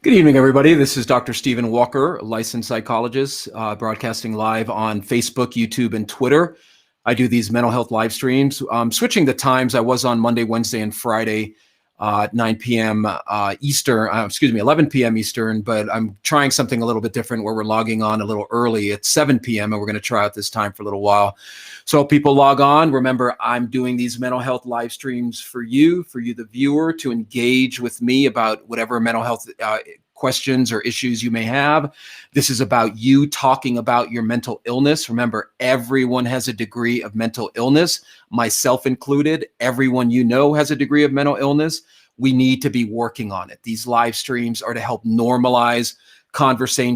Good evening, everybody. This is Dr. Stephen Walker, licensed psychologist, broadcasting live on Facebook, YouTube, and Twitter. I do these mental health live streams. Switching the times, I was on Monday, Wednesday, and Friday, 9 p.m. Eastern, 11 p.m. Eastern, but I'm trying something a little bit different where we're logging on a little early at 7 p.m. and we're going to try out this time for a little while. So people log on. Remember, I'm doing these mental health live streams for you, the viewer, to engage with me about whatever mental health questions or issues you may have. This is about you talking about your mental illness. Remember, everyone has a degree of mental illness, myself included. Everyone you know has a degree of mental illness. We need to be working on it. These live streams are to help normalize conversation,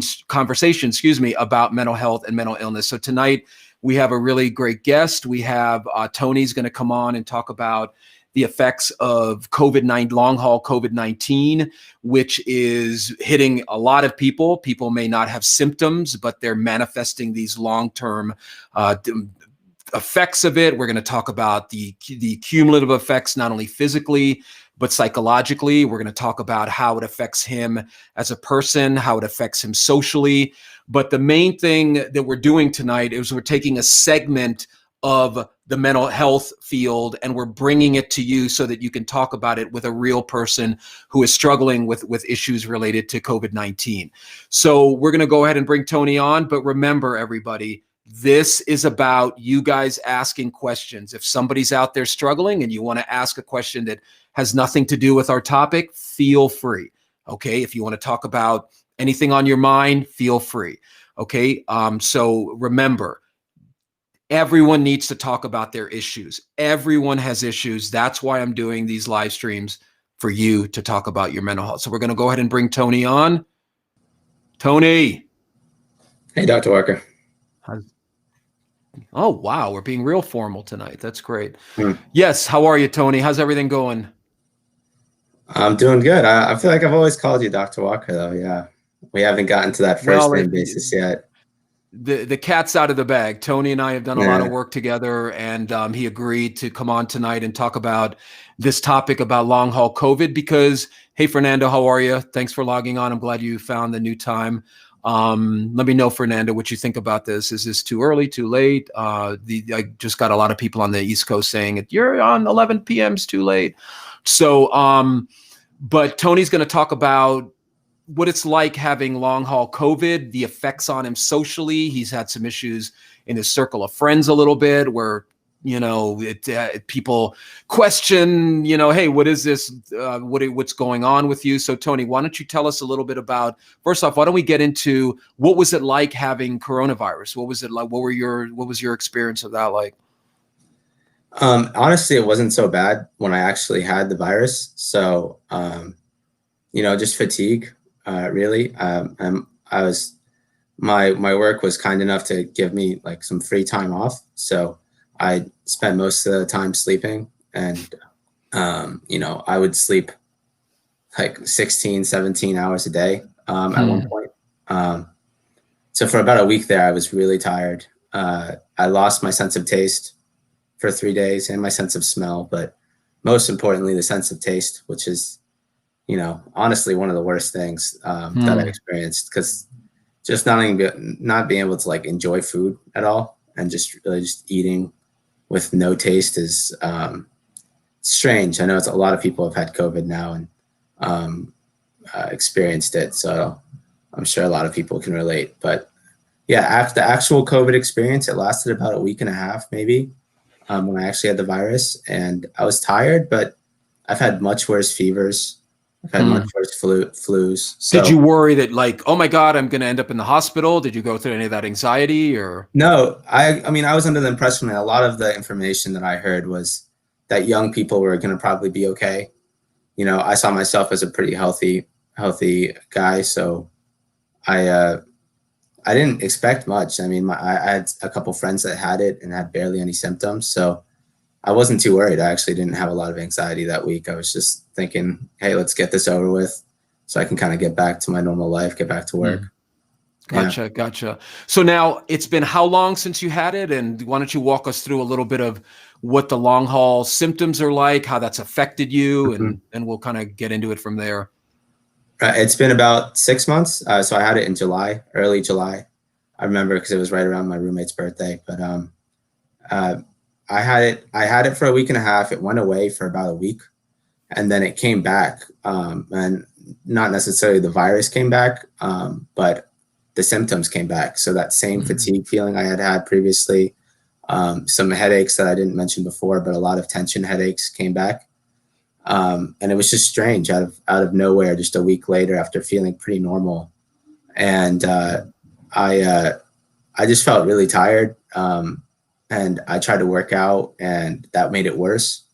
about mental health and mental illness. So tonight we have a really great guest. We have Tony's going to come on and talk about the effects of long haul COVID-19, which is hitting a lot of people. People may not have symptoms, but they're manifesting these long-term effects of it. We're going to talk about the cumulative effects, not only physically, but psychologically. We're going to talk about how it affects him as a person, how it affects him socially. But the main thing that we're doing tonight is we're taking a segment of the mental health field and we're bringing it to you so that you can talk about it with a real person who is struggling with issues related to COVID-19. So we're going to go ahead and bring Tony on, but remember, everybody, this is about you guys asking questions. If somebody's out there struggling and you want to ask a question that has nothing to do with our topic, feel free. Okay. If you want to talk about anything on your mind, feel free. Okay. So remember, everyone needs to talk about their issues. Everyone has issues. That's why I'm doing these live streams, for you to talk about your mental health. So we're going to go ahead and bring Tony on. Tony. Hey, Dr. Walker. Oh, wow. We're being real formal tonight. That's great. Yes. How are you, Tony? How's everything going? I'm doing good. I feel like I've always called you Dr. Walker, though. Yeah. We haven't gotten to that first name basis yet. The cat's out of the bag. Tony and I have done a lot of work together, and he agreed to come on tonight and talk about this topic about long haul COVID because, hey, Fernando, how are you? Thanks for logging on. I'm glad you found the new time. Let me know, Fernando, what you think about this. Is this too early, too late? I just got a lot of people on the East Coast saying you're on 11 p.m. is too late. So, but Tony's going to talk about what it's like having long haul COVID, the effects on him socially. He's had some issues in his circle of friends a little bit where, people question, hey, what is this? What's going on with you? So Tony, why don't you tell us a little bit about, first off, why don't we get into what was it like having coronavirus? What was it like? What was your experience of that like? Honestly, it wasn't so bad when I actually had the virus. So, just fatigue. Really, my work was kind enough to give me like some free time off. So I spent most of the time sleeping and, I would sleep like 16, 17 hours a day at one point. So for about a week there, I was really tired. I lost my sense of taste for 3 days and my sense of smell, but most importantly, the sense of taste, which is honestly, one of the worst things that I've experienced, because just not being able to like enjoy food at all and just eating with no taste is strange. I know a lot of people have had COVID now and experienced it, so I'm sure a lot of people can relate. But yeah, after the actual COVID experience, it lasted about a week and a half, maybe, when I actually had the virus, and I was tired, but I've had much worse fevers. I've had much worse flus. So, did you worry that like, oh my God, I'm going to end up in the hospital? Did you go through any of that anxiety or? No, I mean, I was under the impression that a lot of the information that I heard was that young people were going to probably be okay. I saw myself as a pretty healthy guy. So I didn't expect much. I mean, I had a couple friends that had it and had barely any symptoms. So I wasn't too worried. I actually didn't have a lot of anxiety that week. I was just thinking, hey, let's get this over with so I can kind of get back to my normal life, get back to work. Gotcha. So now it's been how long since you had it? And why don't you walk us through a little bit of what the long haul symptoms are like, how that's affected you, and we'll kind of get into it from there. It's been about 6 months. So I had it in July, early July. I remember because it was right around my roommate's birthday. But uh, I had it for a week and a half. It went away for about a week, and then it came back. And not necessarily the virus came back, but the symptoms came back. So that same fatigue feeling I had had previously, some headaches that I didn't mention before, but a lot of tension headaches came back. And it was just strange out of nowhere, just a week later after feeling pretty normal. And I just felt really tired. And I tried to work out and that made it worse.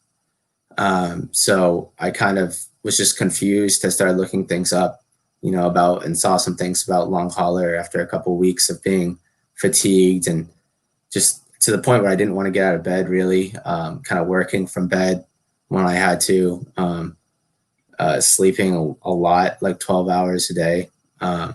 So I kind of was just confused. I started looking things up, about, and saw some things about long hauler after a couple of weeks of being fatigued and just to the point where I didn't want to get out of bed really, kind of working from bed when I had to, sleeping a lot, like 12 hours a day. And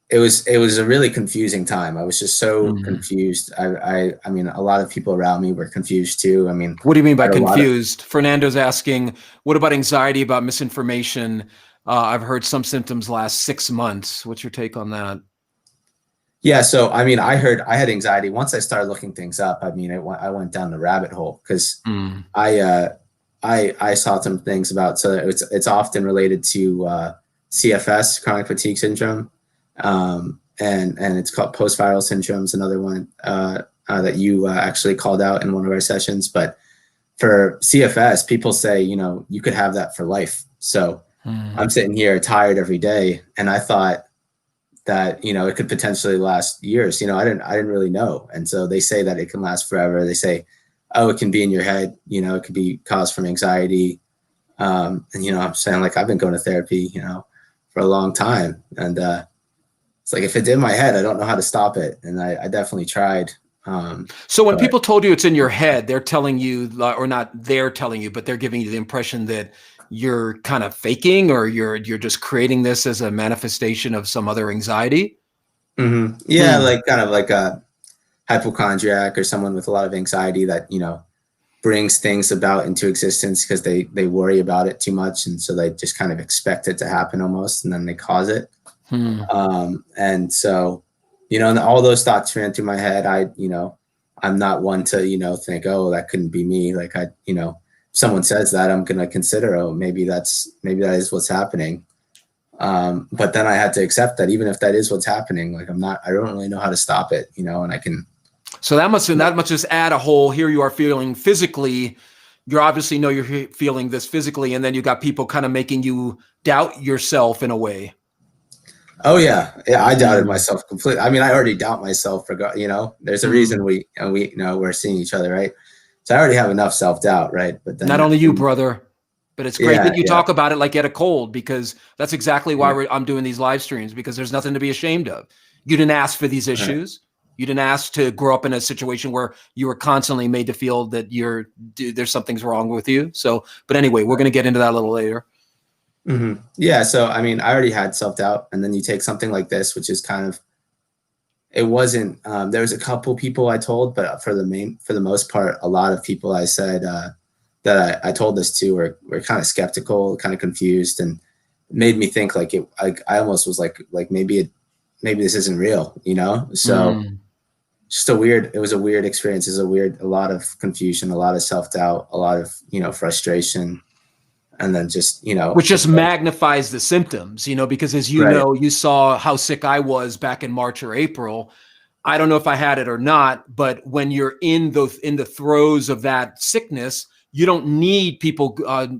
it was a really confusing time. I was just so confused. I mean, a lot of people around me were confused too. I mean, what do you mean by confused? Fernando's asking, what about anxiety about misinformation? I've heard some symptoms last 6 months. What's your take on that? Yeah. So, I mean, I had anxiety once I started looking things up. I mean, I went down the rabbit hole because I saw some things about, so it's often related to CFS, chronic fatigue syndrome. And it's called post-viral syndrome's another one that you actually called out in one of our sessions. But for CFS, people say, you could have that for life. So I'm sitting here tired every day, and I thought that, it could potentially last years. I didn't really know. And so they say that it can last forever. They say, oh, it can be in your head, it could be caused from anxiety. And, I'm saying, like, I've been going to therapy, for a long time. And it's like, if it's in my head, I don't know how to stop it. And I definitely tried. So when people told you it's in your head, they're telling you, or not they're telling you, but they're giving you the impression that you're kind of faking, or you're just creating this as a manifestation of some other anxiety? Yeah, like kind of like a hypochondriac or someone with a lot of anxiety that, brings things about into existence because they worry about it too much. And so they just kind of expect it to happen almost, and then they cause it. And so, and all those thoughts ran through my head. I'm not one to, think, oh, that couldn't be me. Like if someone says that, I'm going to consider, oh, maybe that is what's happening. But then I had to accept that even if that is what's happening, like I don't really know how to stop it, and I can. So that must just add a whole, here you are feeling physically, you obviously know you're feeling this physically, and then you got people kind of making you doubt yourself in a way. Oh yeah. I doubted myself completely. I mean, I already doubt myself there's a reason we're seeing each other, right? So I already have enough self-doubt, right? But then not only you, brother, but it's great that you talk about it like you had a cold, because that's exactly why I'm doing these live streams, because there's nothing to be ashamed of. You didn't ask for these issues. Right. You didn't ask to grow up in a situation where you were constantly made to feel that there's something's wrong with you. So, but anyway, we're going to get into that a little later. Yeah. So, I mean, I already had self-doubt, and then you take something like this, which is kind of, it wasn't, there was a couple people I told, but for the most part, a lot of people I said, that I told this to were kind of skeptical, kind of confused, and made me think like I almost was like maybe this isn't real, So it was a weird experience. It was a lot of confusion, a lot of self-doubt, a lot of, frustration. And then just, which just magnifies the symptoms, because as you know, you saw how sick I was back in March or April. I don't know if I had it or not, but when you're in the throes of that sickness, you don't need people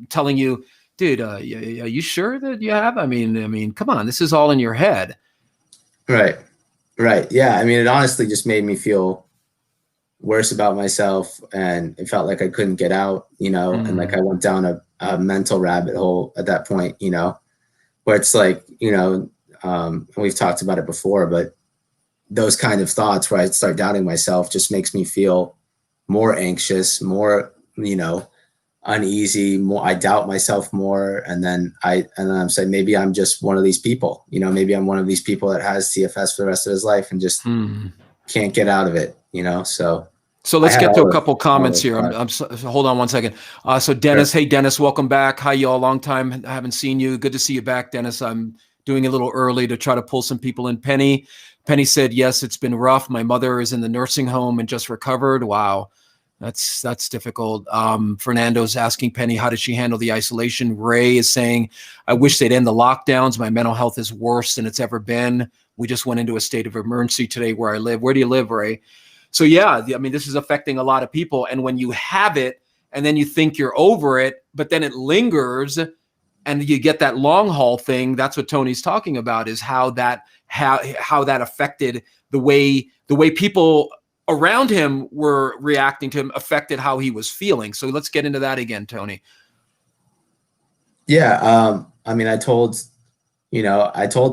telling you, dude, are you sure that you have? I mean, come on, this is all in your head. Right. Yeah. I mean, it honestly just made me feel worse about myself, and it felt like I couldn't get out, and like I went down a mental rabbit hole at that point, where it's like, we've talked about it before, but those kind of thoughts where I start doubting myself just makes me feel more anxious, more, uneasy, more, I doubt myself more. And then I'm saying, maybe I'm just one of these people, maybe I'm one of these people that has CFS for the rest of his life and just can't get out of it, so. So I let's had get to a couple comments those here. thoughts. Hold on one second. So Dennis, Sure. hey Dennis, welcome back. Hi y'all, long time. I haven't seen you. Good to see you back, Dennis. I'm doing a little early to try to pull some people in. Penny said, yes, it's been rough. My mother is in the nursing home and just recovered. Wow. That's difficult. Fernando's asking Penny, how did she handle the isolation? Ray is saying, I wish they'd end the lockdowns. My mental health is worse than it's ever been. We just went into a state of emergency today where I live. Where do you live, Ray? So yeah, I mean, this is affecting a lot of people. And when you have it and then you think you're over it, but then it lingers and you get that long haul thing, that's what Tony's talking about, is how that affected the way people around him were reacting to him, affected how he was feeling. So let's get into that again, Tony. Yeah. I mean, I told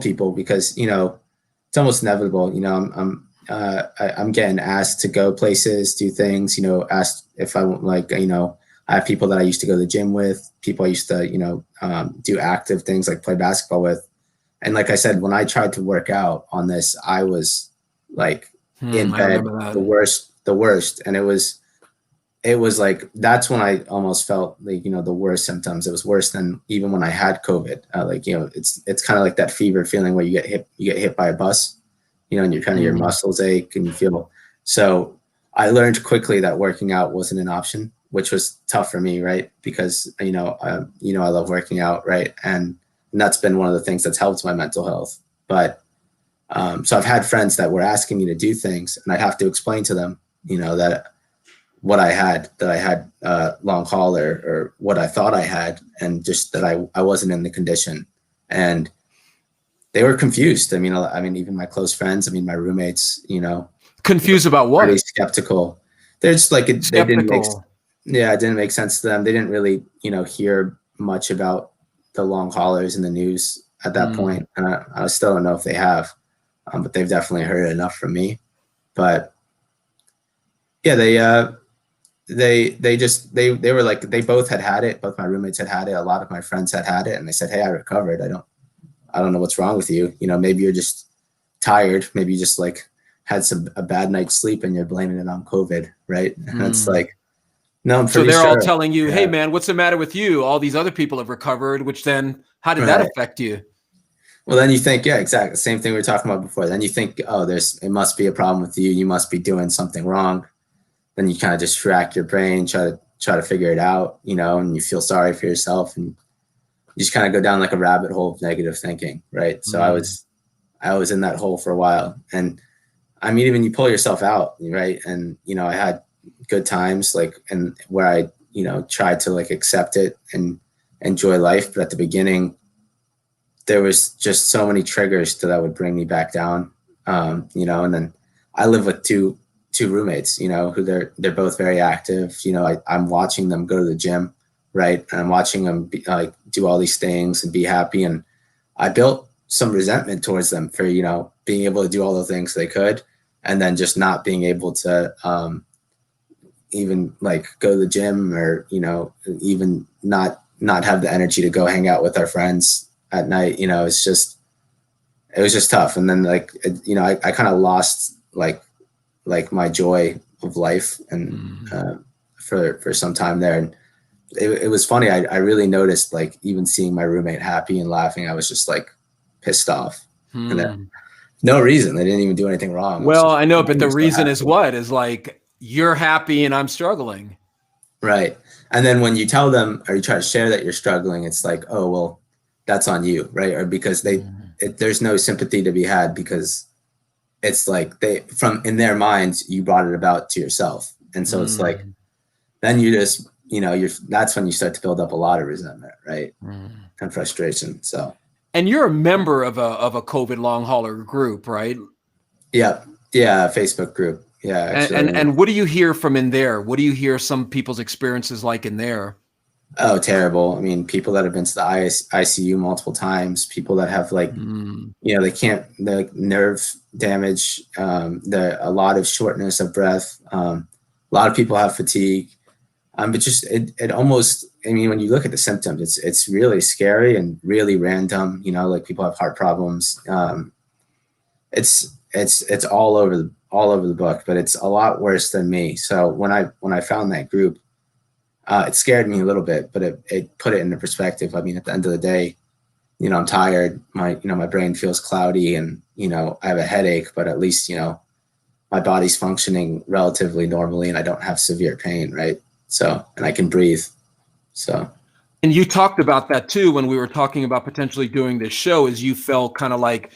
people because, it's almost inevitable, I'm getting asked to go places, do things, asked if I want, I have people that I used to go to the gym with, people I used to, do active things like play basketball with. And like I said, when I tried to work out on this, I was like in bed, the worst. And it was like, that's when I almost felt like, the worst symptoms. It was worse than even when I had COVID. It's kind of like that fever feeling where you get hit by a bus, and you're kind of, your muscles ache and you feel. So I learned quickly that working out wasn't an option, which was tough for me. Right. Because, I love working out. Right. And that's been one of the things that's helped my mental health. But, so I've had friends that were asking me to do things and I'd have to explain to them, that I had long haul or what I thought I had, and just that I wasn't in the condition. And they were confused. I mean, even my close friends, my roommates, confused about what? Pretty skeptical. They're just like, it didn't make sense to them. They didn't really, hear much about the long haulers in the news at that point. And I still don't know if they have, but they've definitely heard enough from me. But yeah, they were like, they both had it. Both my roommates had it. A lot of my friends had it. And they said, hey, I recovered. I don't know what's wrong with you. Maybe you're just tired. Maybe you just like had a bad night's sleep and you're blaming it on COVID. Right. And it's like, no, I'm pretty sure. So they're all sure. telling you, hey man, what's the matter with you? All these other people have recovered, which then how did that affect you? Well, then you think, yeah, exactly. Same thing we were talking about before. Then you think, oh, it must be a problem with you. You must be doing something wrong. Then you kind of just rack your brain, try to figure it out, and you feel sorry for yourself, and you just kind of go down like a rabbit hole of negative thinking, right? So I was in that hole for a while, and I mean, even you pull yourself out, right? And I had good times, and where I tried to accept it and enjoy life, but at the beginning, there was just so many triggers that would bring me back down, and then I live with two roommates, who they're both very active. I'm watching them go to the gym, right? And I'm watching them do all these things and be happy. And I built some resentment towards them for, being able to do all the things they could, and then just not being able to even go to the gym, or, even not have the energy to go hang out with our friends at night. It was just tough. And then I kind of lost my joy of life, and for some time there. And it was funny. I really noticed, even seeing my roommate happy and laughing, I was just pissed off. And then, no reason. They didn't even do anything wrong. Well, I know, but the reason is what? Is you're happy and I'm struggling. Right. And then when you tell them, or you try to share that you're struggling, it's like, oh, well, that's on you. Right. Or because there's no sympathy to be had, because it's like in their minds, you brought it about to yourself. And so it's like, then you just, that's when you start to build up a lot of resentment, right? And frustration. So. And you're a member of a COVID long hauler group, right? Yeah. Yeah. Facebook group. Yeah. Actually, and what do you hear from in there? What do you hear some people's experiences like in there? Oh, terrible. I mean, people that have been to the ICU multiple times, people that have the nerve damage, a lot of shortness of breath. A lot of people have fatigue. But just, it almost, I mean, when you look at the symptoms, it's really scary and really random. People have heart problems. It's all over all over the book, but it's a lot worse than me. So when I found that group, it scared me a little bit, but it put it into perspective. I mean, at the end of the day, I'm tired. My brain feels cloudy, and, I have a headache, but at least, my body's functioning relatively normally, and I don't have severe pain. Right. So, and I can breathe. So. And you talked about that too, when we were talking about potentially doing this show, is you felt kind of like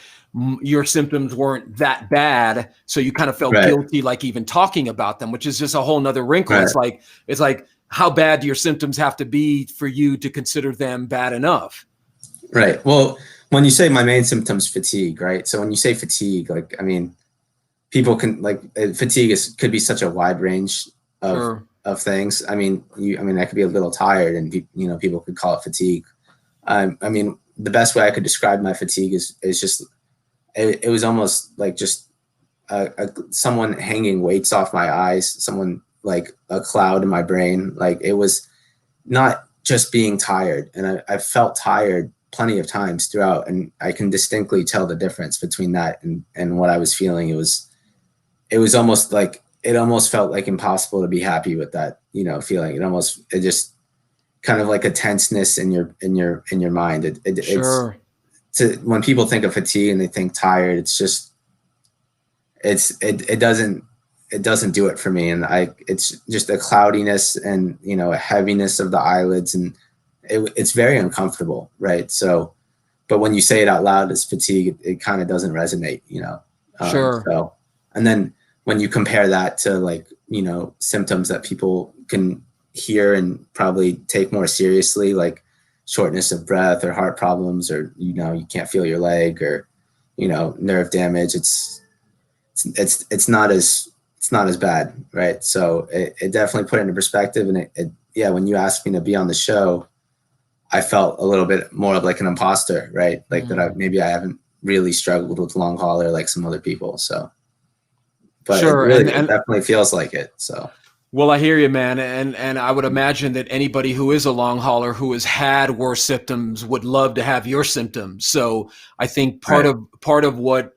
your symptoms weren't that bad. So you kind of felt Right. guilty, like even talking about them, which is just a whole nother wrinkle. Right. It's like, how bad do your symptoms have to be for you to consider them bad enough? Right. Well, when you say my main symptoms, fatigue, right? So when you say fatigue, like, I mean, people can fatigue could be such a wide range of, Sure. of things. I mean, I could be a little tired, and people could call it fatigue. I mean, the best way I could describe my fatigue is just, it was almost like just someone hanging weights off my eyes, someone like a cloud in my brain. Like, it was not just being tired. And I felt tired plenty of times throughout, and I can distinctly tell the difference between that and what I was feeling. It was almost like, it almost felt like impossible to be happy with that, feeling. It just kind of like a tenseness in your mind. Sure. When people think of fatigue and they think tired, it's just, it doesn't do it for me. And it's just a cloudiness and, a heaviness of the eyelids, and it's very uncomfortable. Right. So, but when you say it out loud as fatigue, it kind of doesn't resonate, Sure. So, and then when you compare that to symptoms that people can hear and probably take more seriously, like shortness of breath or heart problems, or, you can't feel your leg, or, nerve damage, it's not as bad. Right. So it definitely put it into perspective. And when you asked me to be on the show, I felt a little bit more of like an imposter, right? Like that I haven't really struggled with long hauler like some other people. So, but sure. it definitely feels like it. So. Well, I hear you, man. And I would imagine that anybody who is a long hauler who has had worse symptoms would love to have your symptoms. So I think part of what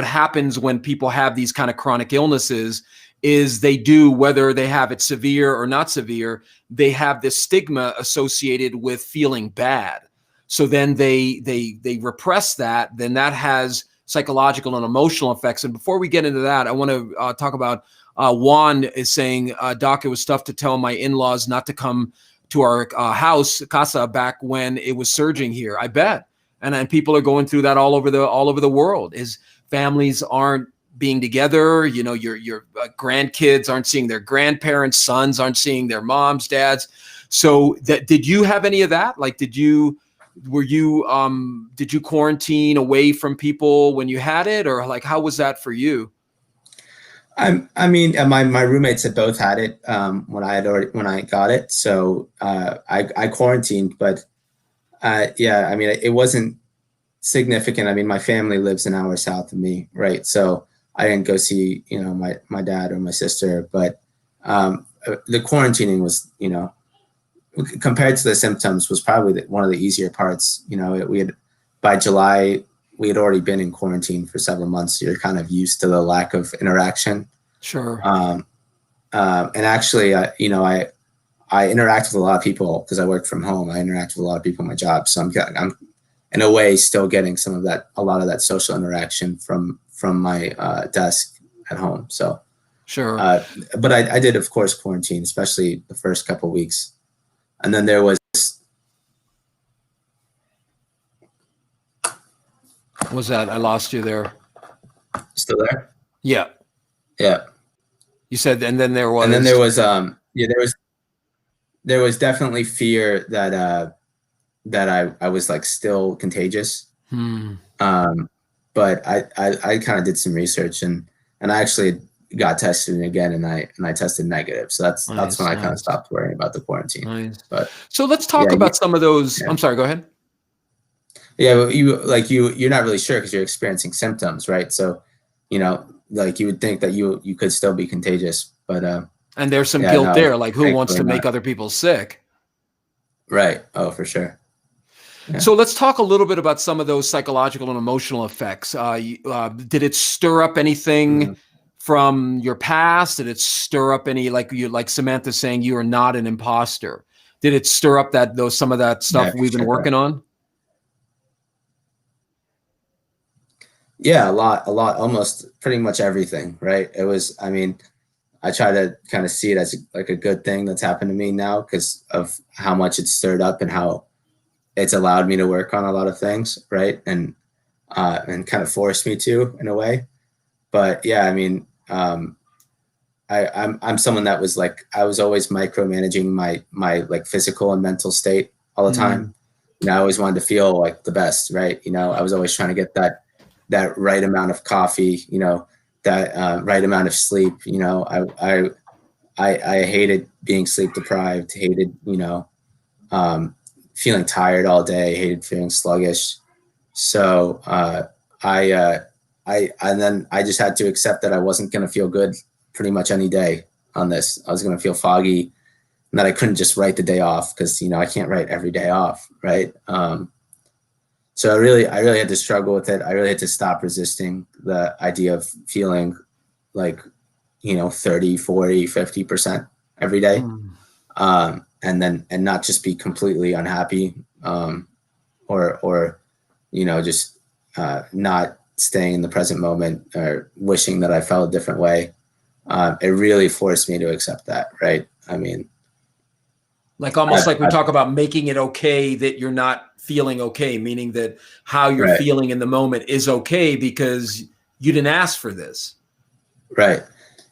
happens when people have these kind of chronic illnesses is they do, whether they have it severe or not severe, they have this stigma associated with feeling bad. So then they repress that. Then that has psychological and emotional effects. And before we get into that, I want to talk about Juan is saying, Doc, it was tough to tell my in-laws not to come to our house, casa, back when it was surging here. I bet. And people are going through that all over the world. Is families aren't being together. Your grandkids aren't seeing their grandparents, sons aren't seeing their moms, dads. So did you have any of that? Like, did you quarantine away from people when you had it, or like, how was that for you? I mean, my roommates had both had it when I got it. So I quarantined, but I mean, it wasn't significant. I mean, my family lives an hour south of me, right? So I didn't go see, my dad or my sister, but the quarantining was, compared to the symptoms, was probably one of the easier parts. By July, we had already been in quarantine for several months. So you're kind of used to the lack of interaction. Sure. And actually, I interact with a lot of people because I work from home. I interact with a lot of people in my job. So I'm in a way still getting a lot of that social interaction from my desk at home. So sure. But I did, of course, quarantine, especially the first couple of weeks. And then there was. What was that? I lost you there. Still there? Yeah. Yeah. You said, and then there was. And then there was there was definitely fear that I was like still contagious. But I kind of did some research and I actually got tested again and I tested negative. So that's when I kind of stopped worrying about the quarantine. Nice. But so let's talk about some of those. Yeah. I'm sorry, go ahead. Yeah, well, you're not really sure because you're experiencing symptoms, right? So, like you would think that you could still be contagious, but and there's some guilt there, like who wants to make other people sick? Right. Oh, for sure. Yeah. So let's talk a little bit about some of those psychological and emotional effects. Did it stir up anything from your past? Did it stir up any, like Samantha saying, you are not an imposter? Did it stir up some of that stuff we've been working on? Yeah, a lot, almost pretty much everything, right? It was, I mean, I try to kind of see it as like a good thing that's happened to me now because of how much it's stirred up and how it's allowed me to work on a lot of things, right? And kind of forced me to in a way. But yeah, I mean, I'm someone that was like, I was always micromanaging my like physical and mental state all the time. You know, I always wanted to feel like the best, right? You know, I was always trying to get that right amount of coffee, you know, that right amount of sleep. You know, I hated being sleep deprived, hated, you know, feeling tired all day, hated feeling sluggish. So and then I just had to accept that I wasn't going to feel good pretty much any day on this. I was going to feel foggy and that I couldn't just write the day off because, you know, I can't write every day off. Right. So I really had to struggle with it. I really had to stop resisting the idea of feeling like, you know, 30, 40, 50% every day. And not just be completely unhappy, or, you know, just not staying in the present moment or wishing that I felt a different way. It really forced me to accept that. Right. I mean, like almost like we talk about making it okay that you're not feeling okay, meaning that how you're feeling in the moment is okay because you didn't ask for this. Right.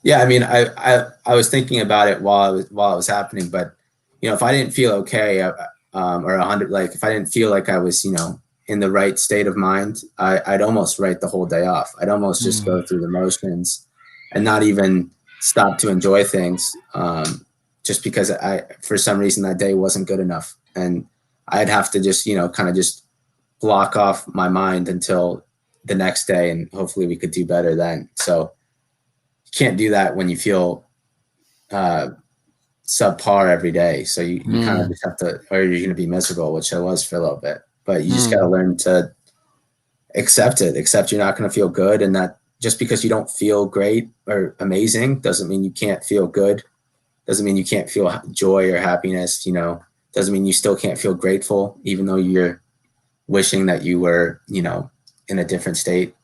Yeah. I mean, I was thinking about it while it was happening, but you know, if I didn't feel okay, or 100, like if I didn't feel like I was, you know, in the right state of mind, I'd almost write the whole day off. I'd almost just go through the motions and not even stop to enjoy things. Just because for some reason that day wasn't good enough. And I'd have to just, you know, kind of just block off my mind until the next day. And hopefully we could do better then. So you can't do that when you feel subpar every day. So you kind of just have to, or you're going to be miserable, which I was for a little bit, but you just got to learn to accept you're not going to feel good. And that just because you don't feel great or amazing doesn't mean you can't feel good. Doesn't mean you can't feel joy or happiness, you know, doesn't mean you still can't feel grateful, even though you're wishing that you were, you know, in a different state.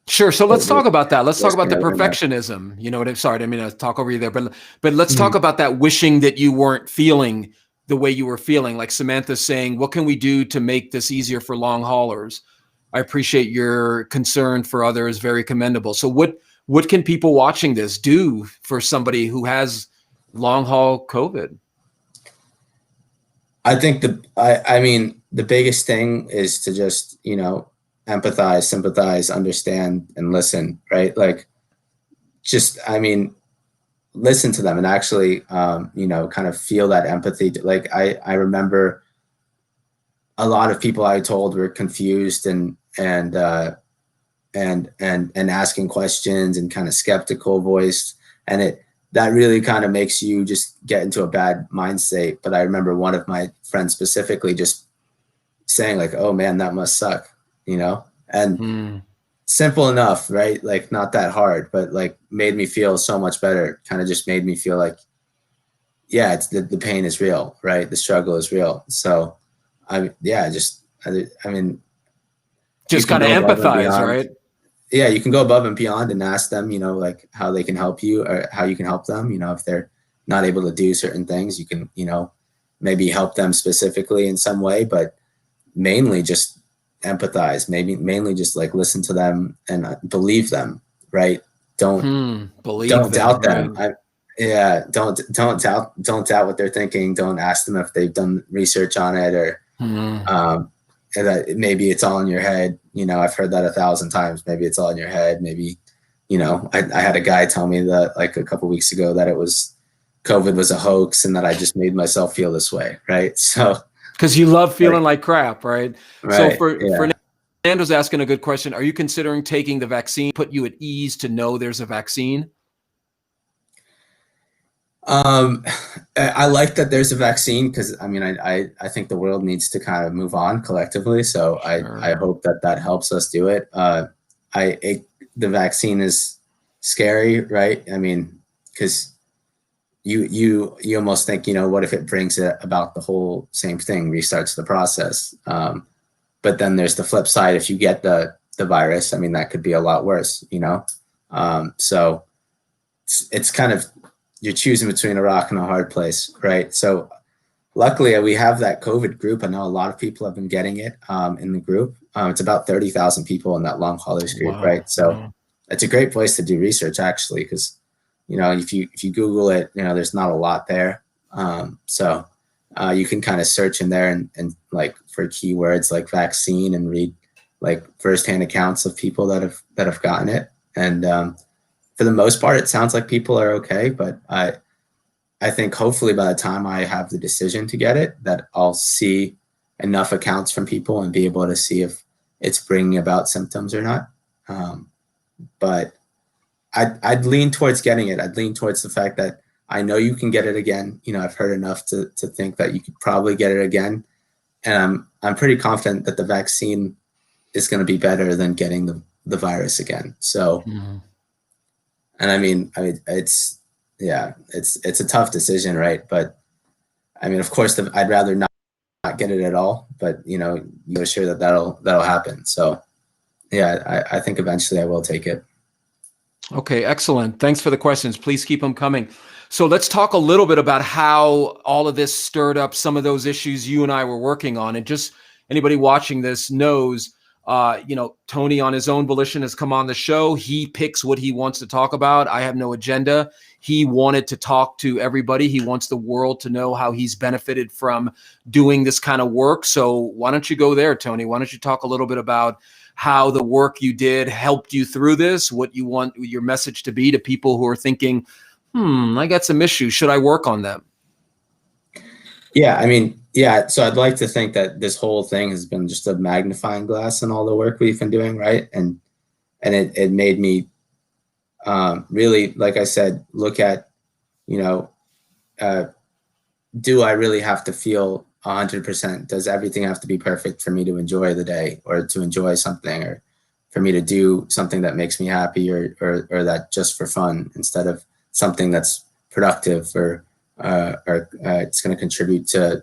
Sure. So let's talk about that. Let's talk about the perfectionism. You know what I'm sorry, I mean, I talk over you there, but let's talk about that wishing that you weren't feeling the way you were feeling. Like Samantha's saying, what can we do to make this easier for long haulers? I appreciate your concern for others. Very commendable. So what can people watching this do for somebody who has long haul COVID? I think I mean, the biggest thing is to just, you know, empathize, sympathize, understand, and listen, right? Like, just, I mean, listen to them and actually, you know, kind of feel that empathy. Like, I remember a lot of people I told were confused and asking questions and kind of skeptical voiced. And that really kind of makes you just get into a bad mind state. But I remember one of my friends specifically just saying like, oh man, that must suck, you know? And simple enough, right? Like not that hard, but like made me feel so much better. Kind of just made me feel like, yeah, it's the pain is real, right? The struggle is real. So I mean, just kind of empathize, right? Yeah, you can go above and beyond and ask them, you know, like how they can help you or how you can help them. You know, if they're not able to do certain things, you can, you know, maybe help them specifically in some way, but mainly just empathize, mainly just like listen to them and believe them, right? Don't doubt them. Right? Don't doubt what they're thinking. Don't ask them if they've done research on it or that maybe it's all in your head. You know, I've heard that 1,000 times. Maybe it's all in your head. Maybe, you know, I had a guy tell me that like a couple weeks ago that COVID was a hoax and that I just made myself feel this way. Right. So, because you love feeling like crap. Right. Right. So Fernando's asking a good question. Are you considering taking the vaccine, put you at ease to know there's a vaccine? I like that there's a vaccine because I mean, I think the world needs to kind of move on collectively. So I hope that helps us do it. The vaccine is scary, right? I mean, because you almost think, what if it brings it about the whole same thing, restarts the process. But then there's the flip side. If you get the virus, I mean, that could be a lot worse, so it's kind of, you're choosing between a rock and a hard place, right? So luckily we have that COVID group. I know a lot of people have been getting it in the group. It's about 30,000 people in that long haulers group, Wow. right? So it's a great place to do research, actually, because if you Google it, there's not a lot there. So you can kind of search in there and like for keywords like vaccine and read like firsthand accounts of people that have gotten it. And for the most part, it sounds like people are okay. But I think hopefully by the time I have the decision to get it, that I'll see enough accounts from people and be able to see if it's bringing about symptoms or not. But I'd lean towards getting it. I'd lean towards the fact that I know you can get it again. I've heard enough to think that you could probably get it again. And I'm pretty confident that the vaccine is going to be better than getting the virus again. So, and I mean, it's a tough decision, right? But I mean, of course, I'd rather not get it at all, but you're sure that'll happen. So yeah, I think eventually I will take it. Okay, excellent. Thanks for the questions. Please keep them coming. So let's talk a little bit about how all of this stirred up some of those issues you and I were working on. And just anybody watching this knows, Tony on his own volition has come on the show. He picks what he wants to talk about. I have no agenda. He wanted to talk to everybody. He wants the world to know how he's benefited from doing this kind of work. So why don't you go there, Tony? Why don't you talk a little bit about how the work you did helped you through this, what you want your message to be to people who are thinking, I got some issues. Should I work on them? Yeah, I mean, yeah. So I'd like to think that this whole thing has been just a magnifying glass on all the work we've been doing, right? And it made me really, like I said, look at, do I really have to feel 100%? Does everything have to be perfect for me to enjoy the day or to enjoy something, or for me to do something that makes me happy, or that just for fun, instead of something that's productive or it's going to contribute to,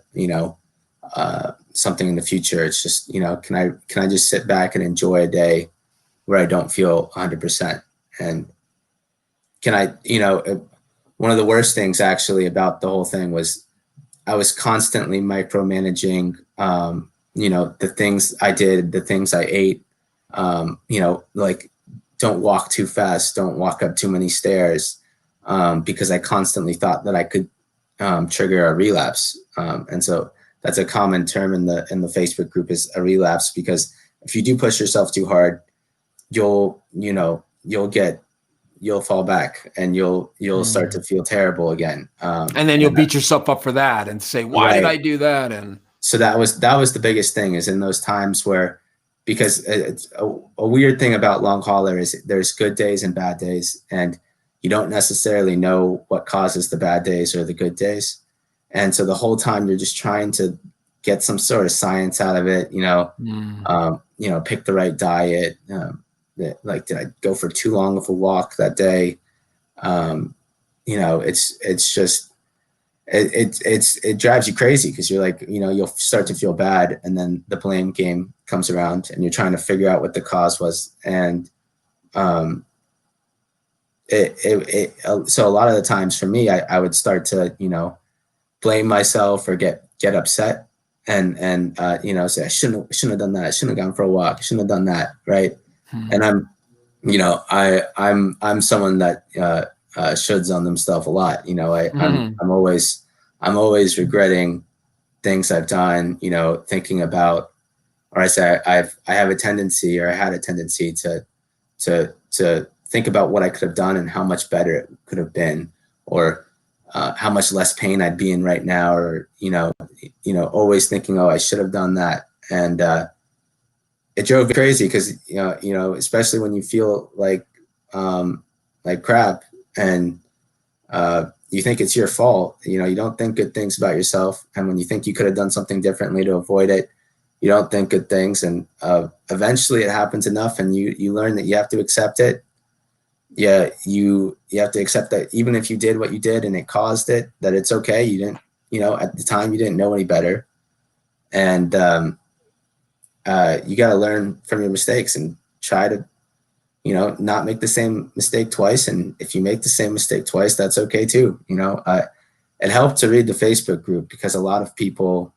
something in the future? It's just, can I just sit back and enjoy a day where I don't feel 100%? And can I, one of the worst things actually about the whole thing was I was constantly micromanaging, the things I did, the things I ate, like don't walk too fast, don't walk up too many stairs, because I constantly thought that I could trigger a relapse. And so that's a common term in the Facebook group, is a relapse, because if you do push yourself too hard, you'll fall back and you'll start to feel terrible again. And then you'll beat yourself up for that and say, why did I do that? And so that was the biggest thing, is in those times where, because it's a weird thing about long hauler is there's good days and bad days, and you don't necessarily know what causes the bad days or the good days. And so the whole time you're just trying to get some sort of science out of it, pick the right diet. Like, did I go for too long of a walk that day? It's just, it drives you crazy, because you're like, you'll start to feel bad, and then the blame game comes around and you're trying to figure out what the cause was. And so a lot of the times for me, I would start to, blame myself or get upset and say, I shouldn't have done that. I shouldn't have gone for a walk. I shouldn't have done that. Right. And I'm someone that shoulds on themselves a lot. I'm always regretting things I've done, thinking about, or I say I have a tendency, or I had a tendency to think about what I could have done and how much better it could have been, or how much less pain I'd be in right now, or always thinking, oh, I should have done that. And it drove me crazy, because especially when you feel like crap, and you think it's your fault. You don't think good things about yourself, and when you think you could have done something differently to avoid it, you don't think good things. And eventually it happens enough, and you learn that you have to accept it. yeah, you have to accept that even if you did what you did and it caused it, that it's okay. You didn't, at the time you didn't know any better. And you got to learn from your mistakes and try to, not make the same mistake twice. And if you make the same mistake twice, that's okay too. It helped to read the Facebook group because a lot of people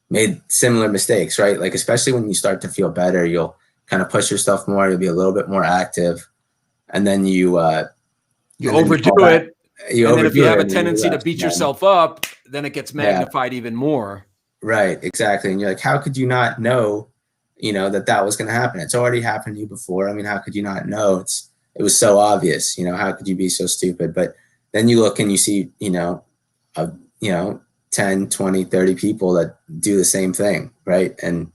made similar mistakes, right? Like, especially when you start to feel better, you'll kind of push yourself more. You'll be a little bit more active. And then you overdo it. You and then if you overdo have it a and then you tendency to relapse beat again. yourself up, then it gets Yeah. magnified even more. Right, exactly. And you're like, how could you not know, that was going to happen? It's already happened to you before. I mean, how could you not know? It was so obvious, how could you be so stupid? But then you look and you see, 10, 20, 30 people that do the same thing, right? And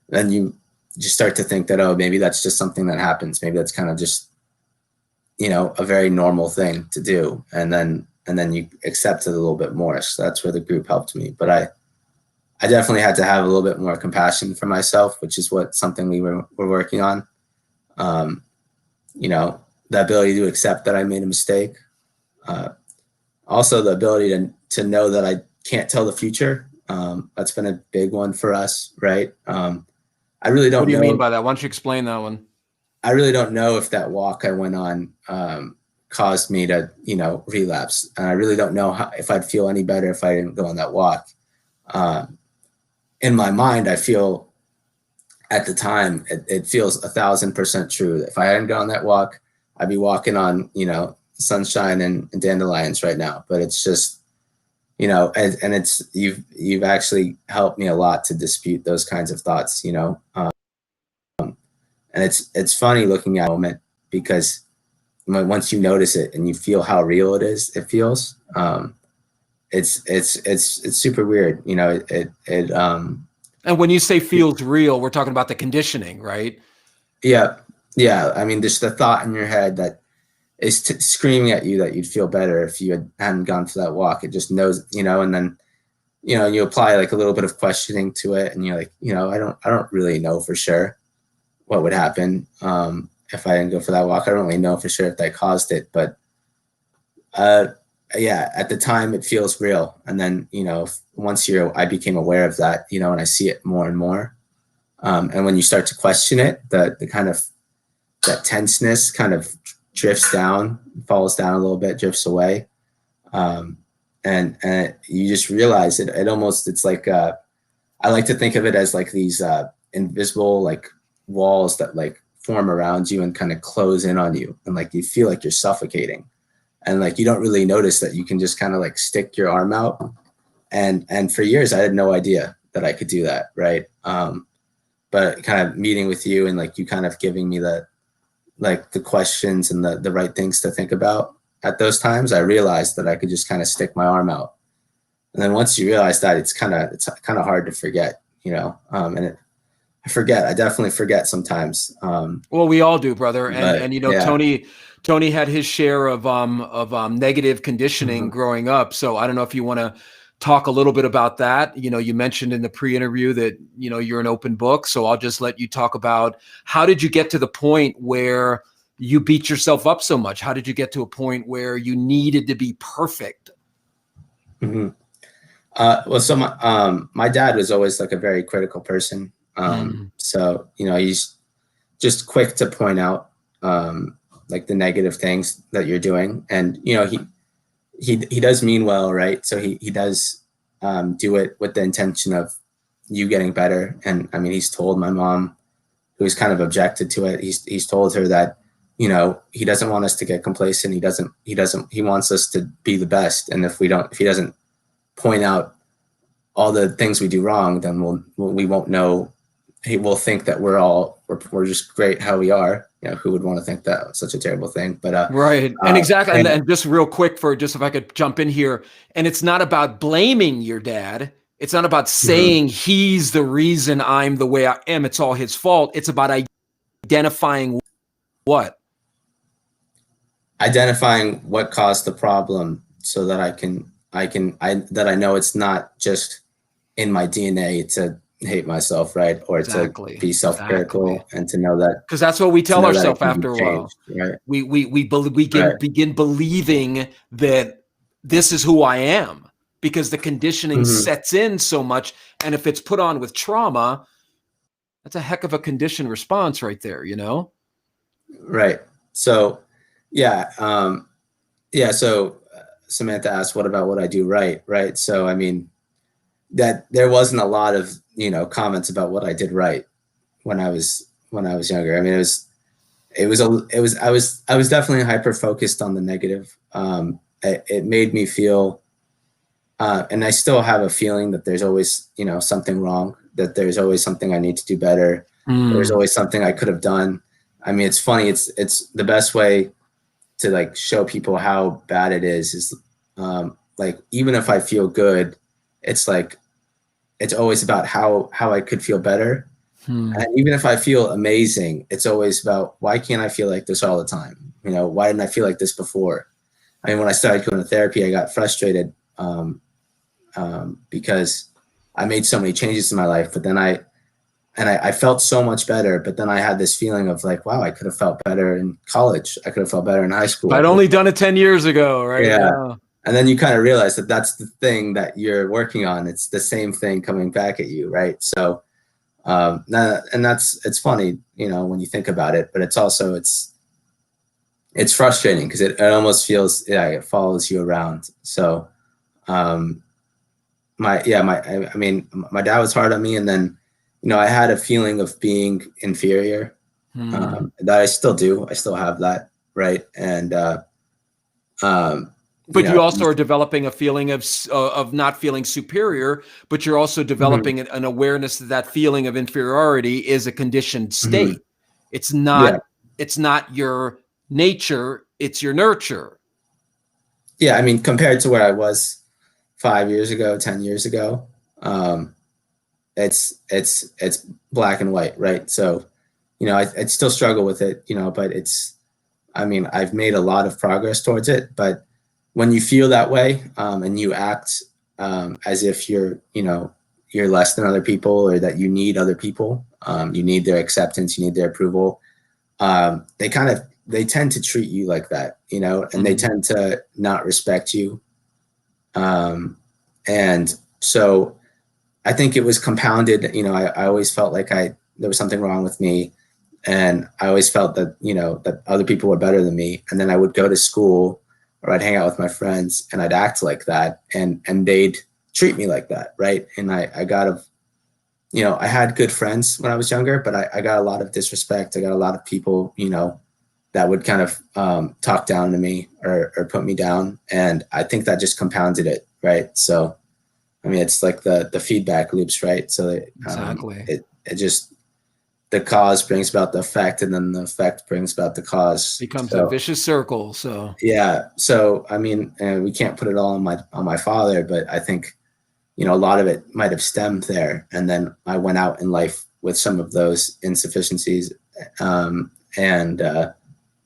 then you just start to think that, oh, maybe that's just something that happens. Maybe that's kind of just, a very normal thing to do. And then you accept it a little bit more. So that's where the group helped me. But I definitely had to have a little bit more compassion for myself, which is something we were working on. The ability to accept that I made a mistake. Also the ability to know that I can't tell the future. That's been a big one for us, right? I really don't know. What do you mean by that? Why don't you explain that one? I really don't know if that walk I went on caused me to, relapse. And I really don't know if I'd feel any better if I didn't go on that walk. In my mind, I feel at the time, it feels 1,000% true. If I hadn't gone that walk, I'd be walking on, sunshine and dandelions right now. But it's just, and it's, you've actually helped me a lot to dispute those kinds of thoughts, and it's funny looking at a moment because once you notice it and you feel how real it feels, it's super weird. And when you say feels real, we're talking about the conditioning, right? Yeah. Yeah. I mean, just the thought in your head that is screaming at you that you'd feel better if you hadn't gone for that walk. It just knows, and then, you apply like a little bit of questioning to it and you're like, I don't really know for sure what would happen if I didn't go for that walk. I don't really know for sure if that caused it, but yeah, at the time it feels real. And then, once I became aware of that, and I see it more and more. And when you start to question it, the kind of that tenseness kind of drifts down, falls down a little bit, drifts away. And you just realize it almost, it's like, I like to think of it as like these invisible, like walls that like form around you and kind of close in on you. And like, you feel like you're suffocating and like, you don't really notice that you can just kind of like stick your arm out. And for years, I had no idea that I could do that. Right. But kind of meeting with you and like you kind of giving me the questions and the right things to think about at those times, I realized that I could just kind of stick my arm out. And then once you realize that, it's kind of hard to forget, and I definitely forget sometimes. Well, we all do, brother. And yeah. Tony had his share of negative conditioning growing up. So I don't know if you want to talk a little bit about that. You mentioned in the pre-interview that, you're an open book. So I'll just let you talk about how did you get to the point where you beat yourself up so much? How did you get to a point where you needed to be perfect? Mm-hmm. Well, so my dad was always like a very critical person. So, he's just quick to point out like the negative things that you're doing. And, he does mean well, right? So he does do it with the intention of you getting better. And I mean, he's told my mom, who's kind of objected to it, he's told her that, he doesn't want us to get complacent. He wants us to be the best. And if he doesn't point out all the things we do wrong, then we won't know. He will think that we're just great how we are. Who would want to think that such a terrible thing? But right. And exactly. And just real quick if I could jump in here, and it's not about blaming your dad. It's not about saying he's the reason I'm the way I am. It's all his fault. It's about identifying what? Identifying what caused the problem so that I know it's not just in my DNA to hate myself, right? Or to Exactly. be Exactly. self-critical and to know that Because that's what we tell it ourselves can be after a while. changed, right? We Right. begin believing that this is who I am because the conditioning Hmm. sets in so much. And if it's put on with trauma, that's a heck of a conditioned response right there, you know? Right. So, yeah. Yeah. So Samantha asked, what about what I do right? Right. So, I mean, that there wasn't a lot of, comments about what I did right when I was younger. I mean, I was definitely hyper focused on the negative. It made me feel, and I still have a feeling that there's always, something wrong, that there's always something I need to do better. There's Mm. always something I could have done. I mean, it's funny. It's the best way to like show people how bad it is like, even if I feel good, it's like, it's always about how I could feel better. Hmm. And even if I feel amazing, it's always about, why can't I feel like this all the time? Why didn't I feel like this before? I mean, when I started going to therapy, I got frustrated because I made so many changes in my life, but then I felt so much better. But then I had this feeling of like, wow, I could have felt better in college. I could have felt better in high If school. I'd only done it 10 years ago, right? Yeah. Yeah. And then you kind of realize that that's the thing that you're working on. It's the same thing coming back at you, right? So, and it's funny, when you think about it, but it's also, it's frustrating because it almost feels, yeah, it follows you around. So, I mean, my dad was hard on me, and then, I had a feeling of being inferior, Hmm. that I still do. I still have that, right? And, you But know, you also are developing a feeling of not feeling superior, but you're also mhm, developing an awareness that that feeling of inferiority is a conditioned mhm. state. It's Yeah. not your nature, it's your nurture. Yeah. I mean, compared to where I was 5 years ago, 10 years ago, um, it's black and white, right? So, I still struggle with it, but I mean, I've made a lot of progress towards it. But when you feel that way, and you act, as if you're less than other people, or that you need other people, you need their acceptance, you need their approval. They tend to treat you like that, and they Mhm. tend to not respect you. Um, and so I think it was compounded. I always felt like there was something wrong with me, and I always felt that that other people were better than me. And then I would go to school, or I'd hang out with my friends, and I'd act like that, and they'd treat me like that, right? And I got I had good friends when I was younger, but I got a lot of disrespect. I got a lot of people, that would kind of talk down to me, or put me down, and I think that just compounded it, right? So I mean, it's like the feedback loops, right? So Exactly. it just, the cause brings about the effect, and then the effect brings about the cause. Becomes a So vicious circle. So yeah. So I mean, we can't put it all on my father, but I think a lot of it might have stemmed there, and then I went out in life with some of those insufficiencies, um, and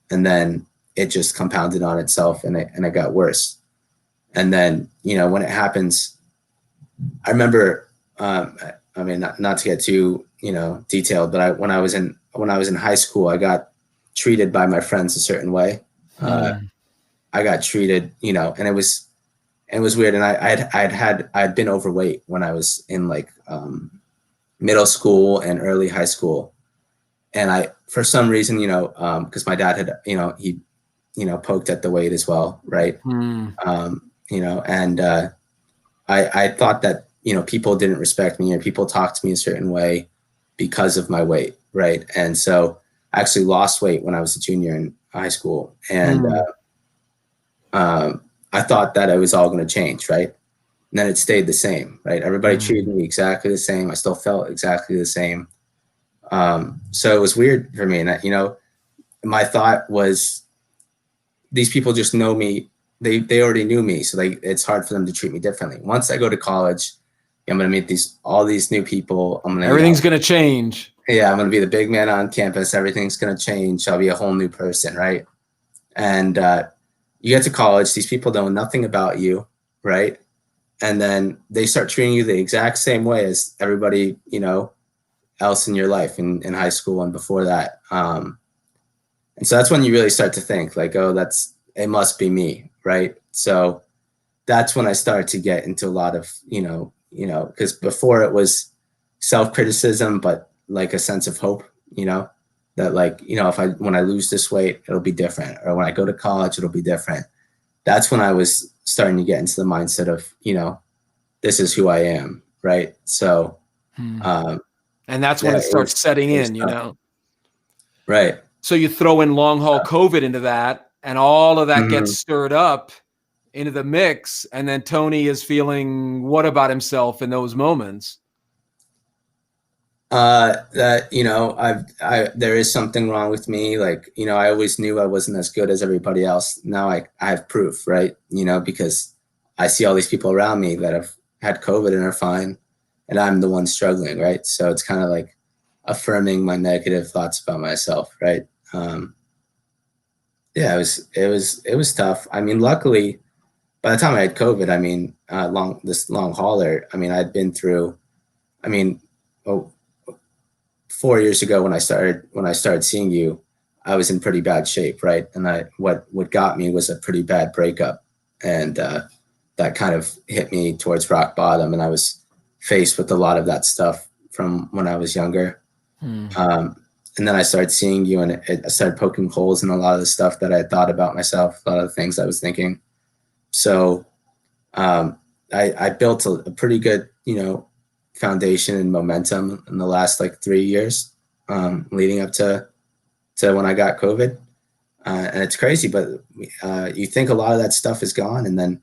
then it just compounded on itself, and it got worse. And then when it happens, I remember, I mean, not to get too detailed, but when I was in high school, I got treated by my friends a certain way. hmm. I got treated, and it was weird. And I'd been overweight when I was in like middle school and early high school, and I, for some reason, because my dad had, he poked at the weight as well, right? Hmm. And I thought that people didn't respect me, or people talked to me a certain way because of my weight, right? And so I actually lost weight when I was a junior in high school, and Hmm. I thought that it was all going to change, right? And then it stayed the same, right? Everybody treated Hmm. me exactly the same. I still felt exactly the same. So it was weird for me, and my thought was, these people just know me. They already knew me, so it's hard for them to treat me differently. Once I go to college, I'm going to meet all these new people. I'm going to, Everything's going to change. yeah, I'm going to be the big man on campus. Everything's going to change. I'll be a whole new person, right? And you get to college, these people know nothing about you, right? and then they start treating you the exact same way as everybody, you know, else in your life in high school and before that. And so that's when you really start to think like, oh, it must be me, right? So that's when I started to get into a lot of, because before it was self-criticism, but like a sense of hope, that like, when I lose this weight, it'll be different. Or when I go to college, it'll be different. That's when I was starting to get into the mindset of, this is who I am. Right. So, and that's when it starts setting in, Right. So you throw in long haul COVID into that, and all of that gets stirred up into the mix. And then Tony is feeling what about himself in those moments? That, there is something wrong with me. Like, I always knew I wasn't as good as everybody else. Now I have proof, right? Because I see all these people around me that have had COVID and are fine, and I'm the one struggling, right? So it's kind of like affirming my negative thoughts about myself, right? Yeah, it was tough. I mean, luckily, by the time I had COVID, I mean, this long hauler, I mean, I'd been through, 4 years ago when I started seeing you, I was in pretty bad shape, right? And what got me was a pretty bad breakup, and that kind of hit me towards rock bottom, and I was faced with a lot of that stuff from when I was younger. And then I started seeing you, and I started poking holes in a lot of the stuff that I had thought about myself, a lot of the things I was thinking. So I built a pretty good, foundation and momentum in the last like 3 years leading up to when I got COVID. And it's crazy, but you think a lot of that stuff is gone, and then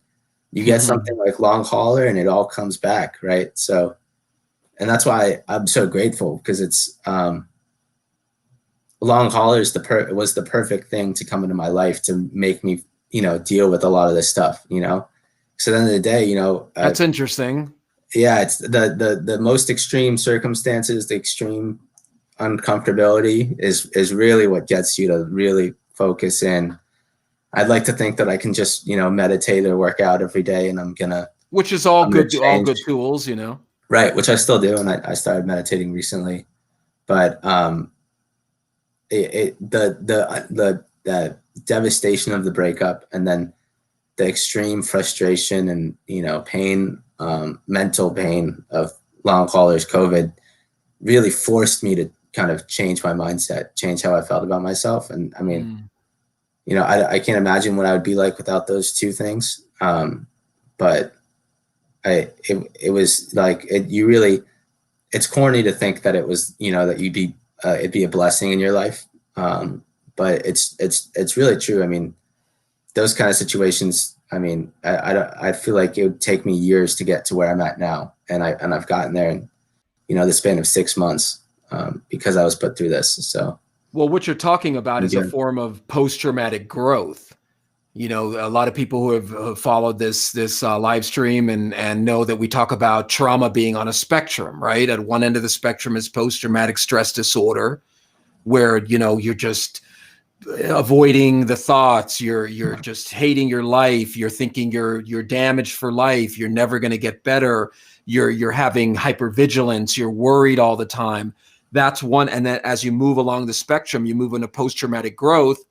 you get something like long hauler and it all comes back, right? So, and that's why I'm so grateful, because it's long hauler was the perfect thing to come into my life to make me, deal with a lot of this stuff, So at the end of the day, that's interesting. Yeah, it's the most extreme circumstances, the extreme uncomfortability is really what gets you to really focus in. I'd like to think that I can just, meditate or work out every day, and which is all good tools, Right, which I still do, and I started meditating recently. But the devastation of the breakup, and then the extreme frustration and pain, mental pain of long haulers COVID, really forced me to kind of change my mindset, change how I felt about myself. And I mean, I can't imagine what I would be like without those two things. But it was like it's corny to think that it was, that it'd be a blessing in your life. But it's really true. I mean, those kind of situations, I mean, I feel like it would take me years to get to where I'm at now. And I've gotten there in, the span of 6 months, because I was put through this. So, well, what you're talking about is a form of post-traumatic growth. A lot of people who have followed this live stream and know that we talk about trauma being on a spectrum, right? At one end of the spectrum is post-traumatic stress disorder, where, you're just avoiding the thoughts, you're just hating your life, you're thinking you're damaged for life, you're never going to get better, you're having hypervigilance, you're worried all the time. That's one. And then as you move along the spectrum, you move into post-traumatic growth,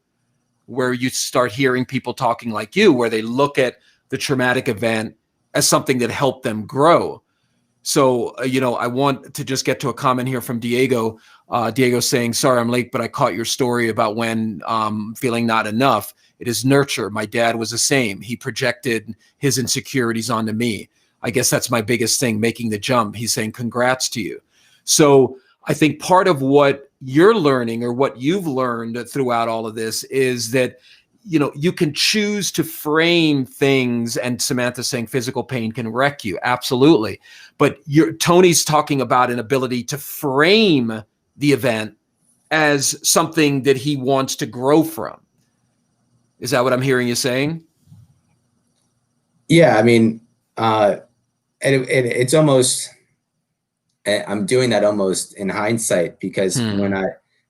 where you start hearing people talking like you, where they look at the traumatic event as something that helped them grow. So, I want to just get to a comment here from Diego. Diego saying, sorry, I'm late, but I caught your story about when feeling not enough. It is nurture. My dad was the same. He projected his insecurities onto me. I guess that's my biggest thing, making the jump. He's saying, congrats to you. So I think part of what you're learning, or what you've learned throughout all of this, is that, you can choose to frame things, and Samantha's saying physical pain can wreck you. Absolutely. But Tony's talking about an ability to frame the event as something that he wants to grow from. Is that what I'm hearing you saying? Yeah. I mean, it's almost, I'm doing that almost in hindsight, because when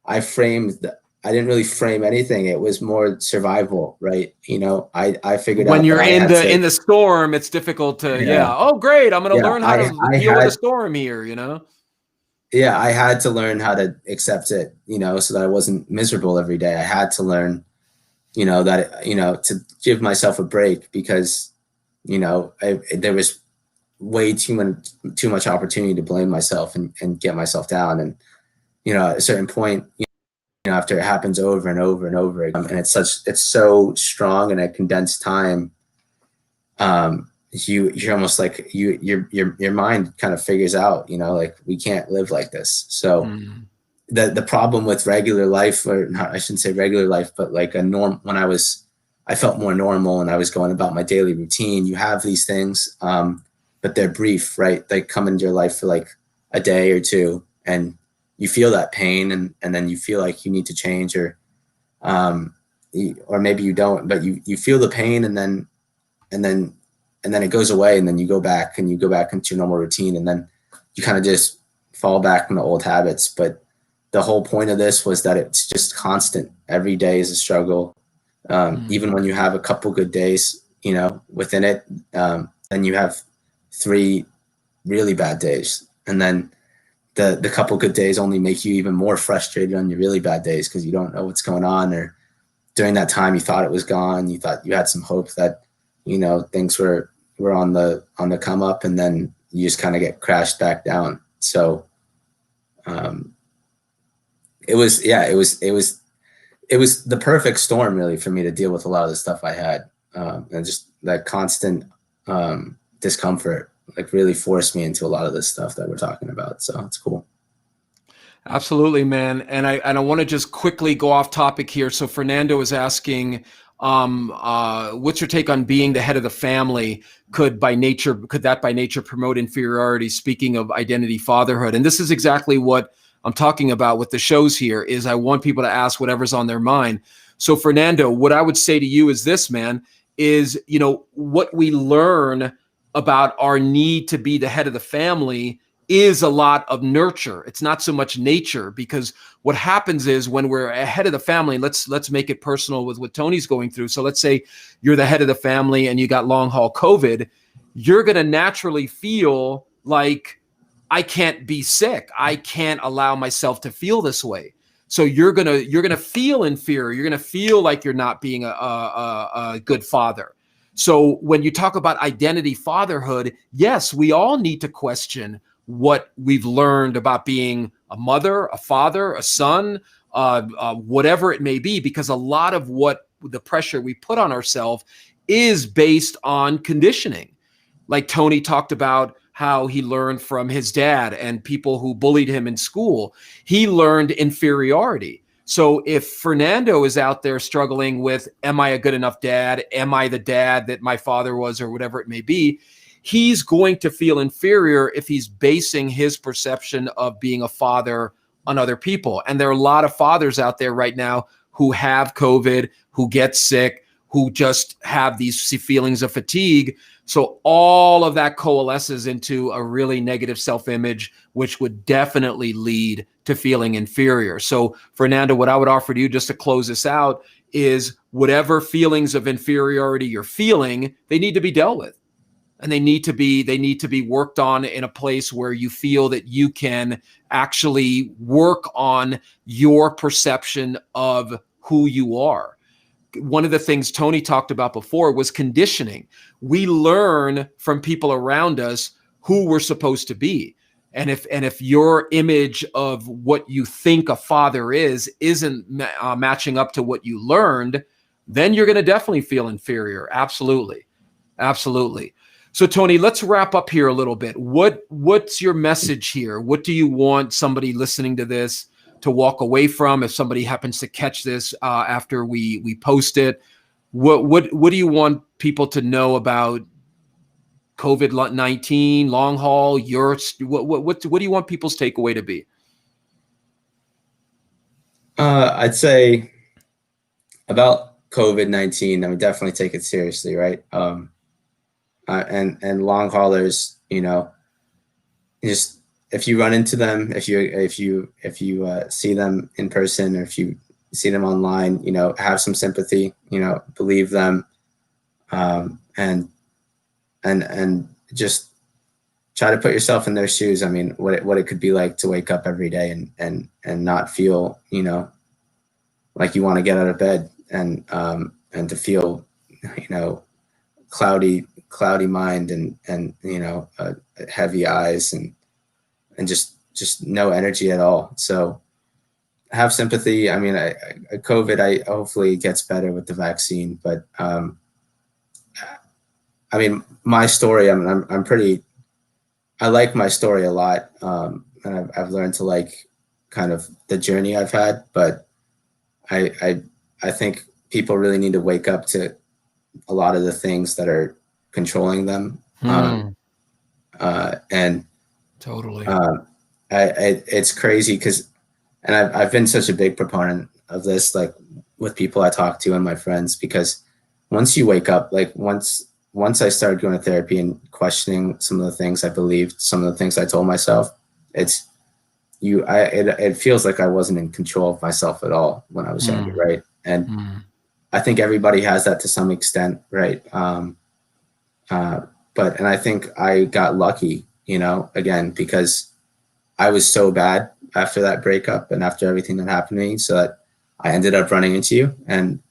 I framed I didn't really frame anything. It was more survival, right? You know, I figured When out that you're I had in to, the storm, it's difficult to, yeah, yeah. Oh, great. I'm going to yeah, learn how to I deal with a had, storm here, you know? yeah, I had to learn how to accept it, you know, so that I wasn't miserable every day. I had to learn, you know, that, you know, to give myself a break because, you know, there was way too much opportunity to blame myself and get myself down. And, you know, at a certain point, you know, after it happens over and over and over again, and it's so strong in a condensed time, you're almost like your mind kind of figures out, you know, like we can't live like this. So Mm. the problem with regular life, or not, I shouldn't say regular life, but like a norm, when I felt more normal and I was going about my daily routine, you have these things, but they're brief, right? They come into your life for like a day or two, and you feel that pain, and then you feel like you need to change, um, or maybe you don't, but you feel the pain, and then it goes away, and then you go back into your normal routine, and then you kind of just fall back into old habits. But the whole point of this was that it's just constant. Every day is a struggle. Mm. Even when you have a couple good days, you know, within it, then you have 3 really bad days, and then the couple good days only make you even more frustrated on your really bad days because you don't know what's going on, or during that time you thought it was gone, you thought you had some hope that, you know, things were on the come up, and then you just kind of get crashed back down. So um, it was, yeah, it was the perfect storm really for me to deal with a lot of the stuff I had, and just that constant discomfort like really forced me into a lot of this stuff that we're talking about. So it's cool. Absolutely, man. And I want to just quickly go off topic here. So Fernando is asking, what's your take on being the head of the family? Could that by nature promote inferiority? Speaking of identity fatherhood, and this is exactly what I'm talking about with the shows here. Is I want people to ask whatever's on their mind. So Fernando, what I would say to you is this, man, is, you know, what we learn about our need to be the head of the family is a lot of nurture. It's not so much nature, because what happens is when we're ahead of the family, let's make it personal with what Tony's going through. So let's say you're the head of the family and you got long haul COVID, you're going to naturally feel like, I can't be sick. I can't allow myself to feel this way. So you're gonna feel inferior. You're gonna feel like you're not being a good father. So when you talk about identity fatherhood, yes, we all need to question what we've learned about being a mother, a father, a son, whatever it may be, because a lot of what the pressure we put on ourselves is based on conditioning. Like Tony talked about how he learned from his dad and people who bullied him in school. He learned inferiority. So if Fernando is out there struggling with, am I a good enough dad? Am I the dad that my father was, or whatever it may be? He's going to feel inferior if he's basing his perception of being a father on other people. And there are a lot of fathers out there right now who have COVID, who get sick, who just have these feelings of fatigue. So all of that coalesces into a really negative self-image, which would definitely lead to feeling inferior. So Fernando, what I would offer to you just to close this out is whatever feelings of inferiority you're feeling, they need to be dealt with. And they need to be worked on in a place where you feel that you can actually work on your perception of who you are. One of the things Tony talked about before was conditioning. We learn from people around us who we're supposed to be. And if your image of what you think a father isn't matching up to what you learned, then you're going to definitely feel inferior. Absolutely. Absolutely. So Tony, let's wrap up here a little bit. What's your message here? What do you want somebody listening to this to walk away from if somebody happens to catch this after we post it? What do you want people to know about COVID-19, long haul? What do you want people's takeaway to be? I'd say about COVID-19, I mean, definitely take it seriously, right? And long haulers, you know, just if you run into them, if you see them in person, or if you see them online, you know, have some sympathy, you know, believe them, and just try to put yourself in their shoes. I mean, what it could be like to wake up every day and not feel, you know, like you want to get out of bed, and to feel, you know, cloudy mind, and you know, heavy eyes, and just no energy at all. So have sympathy. I mean, COVID, hopefully it gets better with the vaccine, but I mean, my story, I'm pretty, I like my story a lot. And I've learned to like kind of the journey I've had, but I think people really need to wake up to a lot of the things that are controlling them. And Totally. It's crazy because, and I've been such a big proponent of this, like with people I talk to and my friends, because once you wake up, like once I started going to therapy and questioning some of the things I believed, some of the things I told myself, it feels like I wasn't in control of myself at all when I was younger, right? And I think everybody has that to some extent, right? But I think I got lucky, you know, again, because I was so bad after that breakup and after everything that happened to me, so that I ended up running into you. And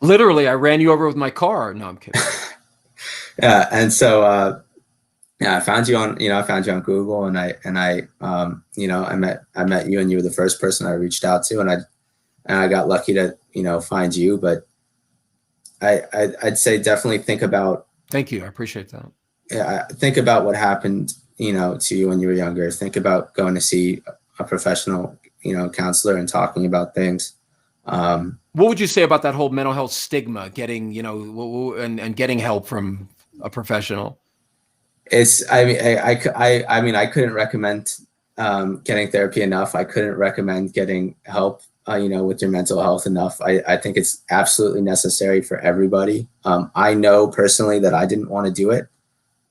literally, I ran you over with my car. No, I'm kidding. Yeah, and so yeah, I found you on Google, and I you know, I met you, and you were the first person I reached out to, and I got lucky to, you know, find you. But I'd say definitely think about. Thank you, I appreciate that. Yeah, think about what happened, you know, to you when you were younger. Think about going to see a professional, you know, counselor and talking about things. What would you say about that whole mental health stigma, getting, you know, and getting help from a professional? I mean, I couldn't recommend getting therapy enough. I couldn't recommend getting help, you know, with your mental health enough. I think it's absolutely necessary for everybody. I know personally that I didn't want to do it.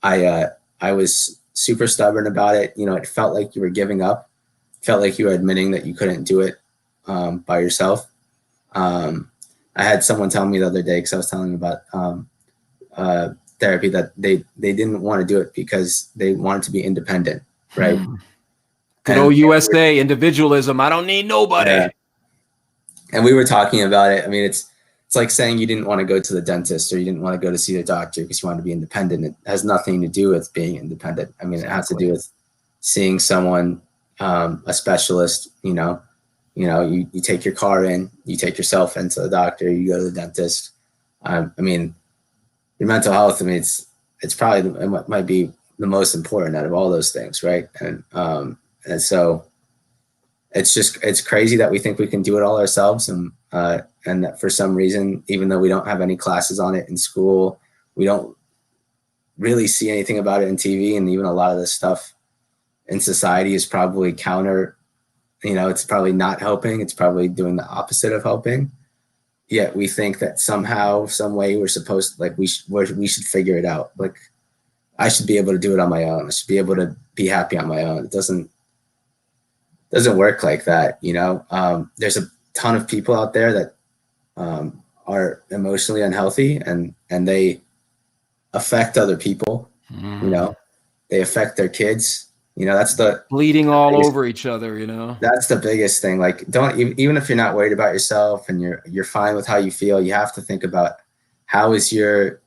I was super stubborn about it. You know, it felt like you were giving up. It felt like you were admitting that you couldn't do it by yourself. I had someone tell me the other day, because I was telling them about therapy, that they didn't want to do it because they wanted to be independent, right? Good old USA, individualism. I don't need nobody. Yeah. And we were talking about it. I mean, it's like saying you didn't want to go to the dentist, or you didn't want to go to see the doctor because you wanted to be independent. It has nothing to do with being independent. I mean, Exactly. It has to do with seeing someone, a specialist. You take your car in, you take yourself into the doctor, you go to the dentist. I mean, your mental health, I mean, it's probably, it might be the most important out of all those things, right? And so it's crazy that we think we can do it all ourselves, and that for some reason, even though we don't have any classes on it in school, we don't really see anything about it in TV, and even a lot of this stuff in society is probably counter. It's probably not helping. It's probably doing the opposite of helping. Yet we think that somehow, some way, we're supposed to, like, we should figure it out. Like, I should be able to do it on my own. I should be able to be happy on my own. It doesn't work like that. There's a ton of people out there that are emotionally unhealthy, and they affect other people. They affect their kids. That's the bleeding all over each other. That's the biggest thing. Like, don't, even if you're not worried about yourself and you're fine with how you feel, you have to think about how is your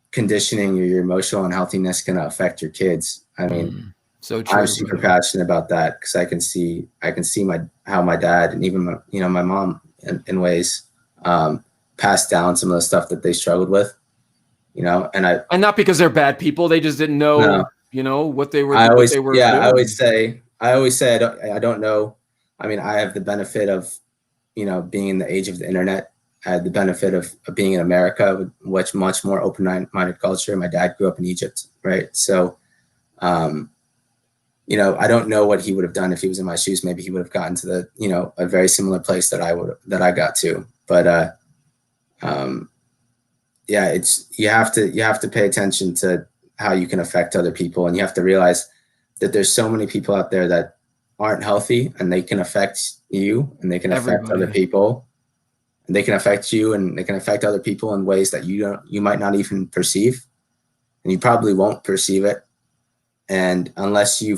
conditioning or your emotional unhealthiness going to affect your kids. I mean, so true. I'm super passionate about that, because I can see how my dad, and even my mom in ways passed down some of the stuff that they struggled with. And not because they're bad people, they just didn't know. What they were. I always doing. I always say I don't know. I mean, I have the benefit of being in the age of the internet. I had the benefit of being in America, with much more open-minded culture. My dad grew up in Egypt, right? So, I don't know what he would have done if he was in my shoes. Maybe he would have gotten to a very similar place that I got to. But yeah, you have to pay attention to how you can affect other people, and you have to realize that there's so many people out there that aren't healthy, and they can affect you, and they can affect other Everybody. people, and they can affect you, and they can affect other people in ways that you might not even perceive, and you probably won't perceive it. And unless you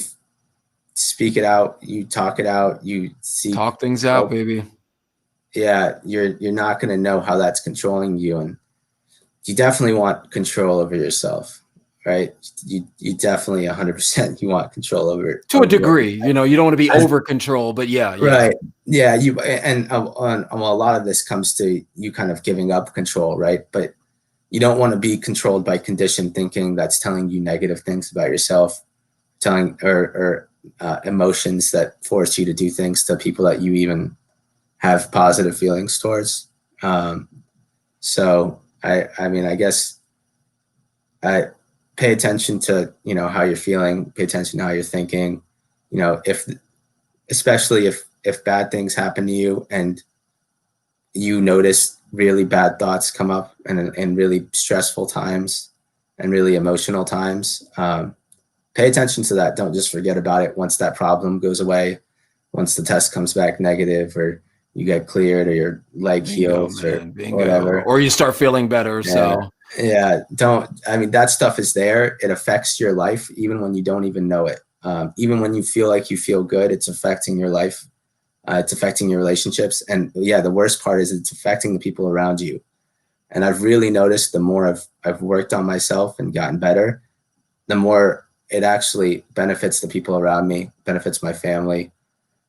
speak it out, you talk it out, you seek Talk things out, help, baby. yeah, you're not going to know how that's controlling you. And you definitely want control over yourself, right? You definitely 100% you want control To a over what degree, you know, you don't want to be over control, but yeah. right. Yeah, you and a lot of this comes to you kind of giving up control, right? But you don't want to be controlled by conditioned thinking that's telling you negative things about yourself, telling or emotions that force you to do things to people that you even have positive feelings towards. So I mean, I guess I pay attention to, how you're feeling, pay attention to how you're thinking, especially if bad things happen to you and you notice really bad thoughts come up and really stressful times and really emotional times. Pay attention to that. Don't just forget about it once that problem goes away, once the test comes back negative, or you get cleared, or your leg Bingo, heals, or man. Bingo. whatever. Or you start feeling better. Yeah. So Yeah. I mean, that stuff is there. It affects your life even when you don't even know it. Even when you feel like you feel good, it's affecting your life. It's affecting your relationships. And yeah, the worst part is it's affecting the people around you. And I've really noticed the more I've worked on myself and gotten better, the more it actually benefits the people around me, benefits my family.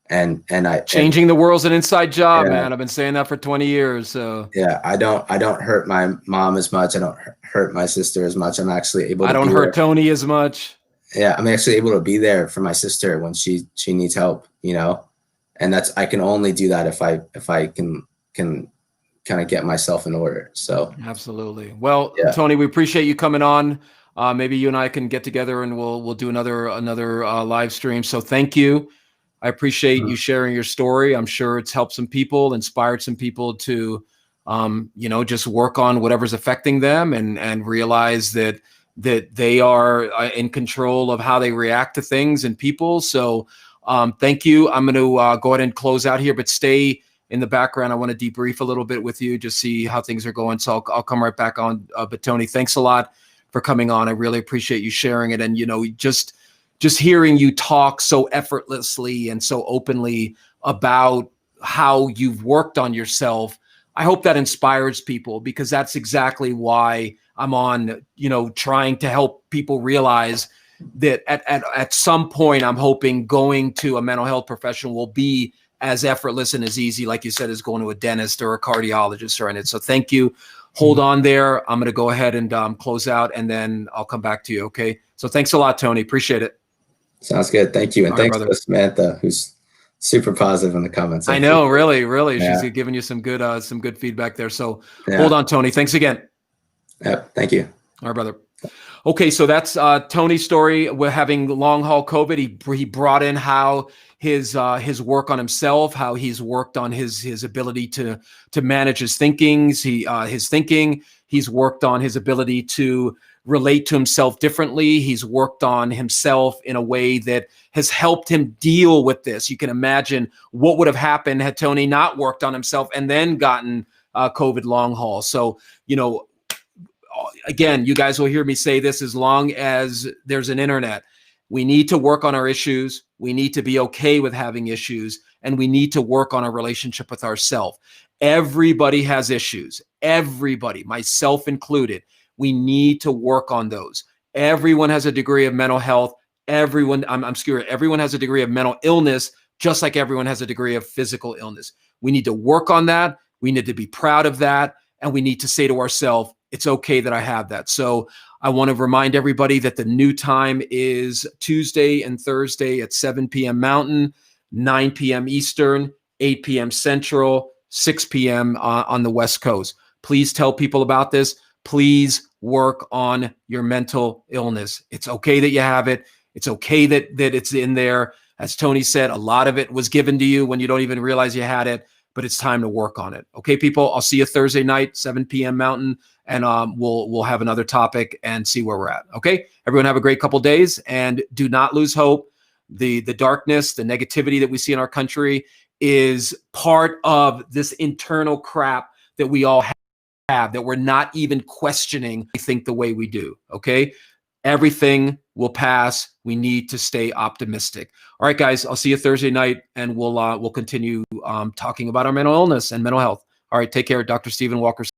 And changing the world's an inside job, yeah, man. I've been saying that for 20 years. So yeah, I don't hurt my mom as much. I don't hurt my sister as much. I'm actually able I to don't be hurt there. Tony as much. Yeah, I'm actually able to be there for my sister when she needs help, and I can only do that if I can kind of get myself in order. So Absolutely. Well, yeah. Tony, we appreciate you coming on. Maybe you and I can get together and we'll do another live stream. So thank you. I appreciate you sharing your story. I'm sure it's helped some people, inspired some people to, just work on whatever's affecting them and realize that they are in control of how they react to things and people. So thank you. I'm going to go ahead and close out here, but stay in the background. I want to debrief a little bit with you, just see how things are going. So I'll come right back on. But Tony, thanks a lot for coming on. I really appreciate you sharing it. And, just hearing you talk so effortlessly and so openly about how you've worked on yourself, I hope that inspires people, because that's exactly why I'm on, trying to help people realize that at some point, I'm hoping going to a mental health professional will be as effortless and as easy, like you said, as going to a dentist or a cardiologist or anything. So thank you. Hold on there. I'm going to go ahead and close out, and then I'll come back to you. Okay. So thanks a lot, Tony. Appreciate it. Sounds good. Thank you. And All right, thanks brother. to Samantha, who's super positive in the comments. I know, really. Yeah. She's giving you some good feedback there. So Yeah. hold on, Tony. Thanks again. Yep. Thank you. All right, brother. Okay, so that's Tony's story. We're having long haul COVID. He brought in how his work on himself, how he's worked on his ability to manage his thinkings. His thinking. He's worked on his ability to relate to himself differently. He's worked on himself in a way that has helped him deal with this. You can imagine what would have happened had Tony not worked on himself and then gotten COVID long haul. So, again, you guys will hear me say this as long as there's an internet. We need to work on our issues. We need to be okay with having issues, and we need to work on our relationship with ourselves. Everybody has issues. Everybody, myself included. We need to work on those. Everyone has a degree of mental health. Everyone has a degree of mental illness, just like everyone has a degree of physical illness. We need to work on that. We need to be proud of that. And we need to say to ourselves, it's okay that I have that. So I want to remind everybody that the new time is Tuesday and Thursday at 7 p.m. Mountain, 9 p.m. Eastern, 8 p.m. Central, 6 p.m. On the West Coast. Please tell people about this. Please work on your mental illness. It's okay that you have it. It's okay that it's in there. As Tony said, a lot of it was given to you when you don't even realize you had it, but it's time to work on it. Okay, people, I'll see you Thursday night, 7 p.m. Mountain, and we'll have another topic and see where we're at. Okay, everyone have a great couple days, and do not lose hope. the darkness, the negativity that we see in our country is part of this internal crap that we all have, that we're not even questioning. I think the way we do. Okay. Everything will pass. We need to stay optimistic. All right, guys, I'll see you Thursday night, and we'll continue talking about our mental illness and mental health. All right, take care. Dr. Stephen Walker.